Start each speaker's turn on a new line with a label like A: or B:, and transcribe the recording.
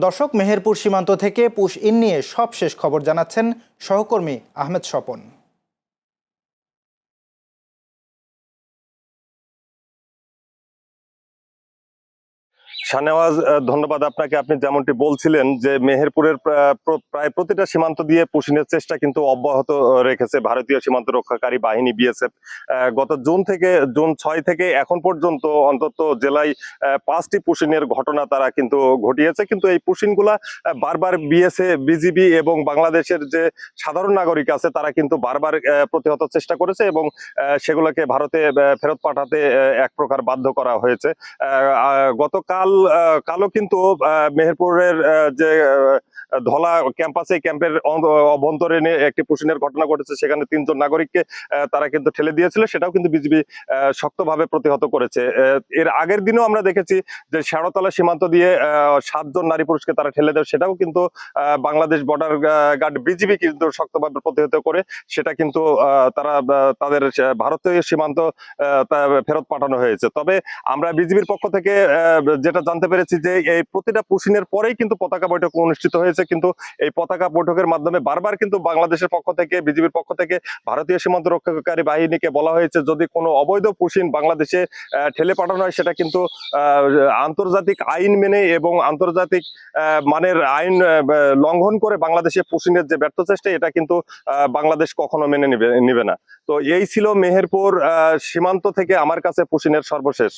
A: দর্শক, মেহেরপুর সীমান্ত থেকে পুশ ইন নিয়ে সবশেষ খবর জানাচ্ছেন সহকর্মী আহমেদ স্বপন।
B: শাহনেওয়াজ, ধন্যবাদ আপনাকে। আপনি যেমনটি বলছিলেন যে মেহেরপুরের প্রায় প্রতিটা সীমান্ত দিয়ে পুশিনের চেষ্টা কিন্তু অব্যাহত রেখেছে ভারতীয় সীমান্ত রক্ষাকারী বাহিনী বিএসএফ। গত জুন 6 থেকে এখন পর্যন্ত অন্তত জেলায় 5টি পুশিনের ঘটনা তারা কিন্তু ঘটিয়েছে। কিন্তু এই পুশিনগুলা বারবার বিজিবি এবং বাংলাদেশের যে সাধারণ নাগরিক আছে তারা কিন্তু বারবার প্রতিহত চেষ্টা করেছে এবং সেগুলোকে ভারতে ফেরত পাঠাতে এক প্রকার বাধ্য করা হয়েছে। কালও কিন্তু মেহেরপুরের যে ধলা ক্যাম্প আছে, ক্যাম্পের অভ্যন্তরীণে একটি পুশিনের ঘটনা ঘটেছে। সেখানে 3 জন নাগরিককে তারা কিন্তু ঠেলে দিয়েছিল, সেটাও কিন্তু বিজিবি শক্তভাবে প্রতিহত করেছে। এর আগের দিনও আমরা দেখেছি যে শেরতলা সীমান্ত দিয়ে 7 জন নারী পুরুষকে তারা ঠেলে দেয়, সেটাও কিন্তু বাংলাদেশ বর্ডার গার্ড বিজিবি কিন্তু শক্তভাবে প্রতিহত করে সেটা কিন্তু তাদের ভারতীয় সীমান্ত ফেরত পাঠানো হয়েছে। তবে আমরা বিজিবির পক্ষ থেকে যেটা জানতে পেরেছি যে এই প্রতিটা পুশিনের পরেই কিন্তু পতাকা বৈঠক অনুষ্ঠিত হয়েছে, কিন্তু এই পতাকা বৈঠকের মাধ্যমে বারবার কিন্তু বাংলাদেশের পক্ষ থেকে, বিজিবির পক্ষ থেকে ভারতীয় সীমান্ত রক্ষাকারী বাহিনীকে বলা হয়েছে যদি কোনো অবৈধ পুশিন বাংলাদেশে ঠেলে পাঠানো হয় সেটা কিন্তু আন্তর্জাতিক আইন মেনে এবং আন্তর্জাতিক মানের আইন লঙ্ঘন করে বাংলাদেশে পুশিনের যে ব্যর্থ চেষ্টা এটা কিন্তু বাংলাদেশ কখনো মেনে নিবে না। তো এই ছিল মেহেরপুর সীমান্ত থেকে আমার কাছে পুশিনের সর্বশেষ।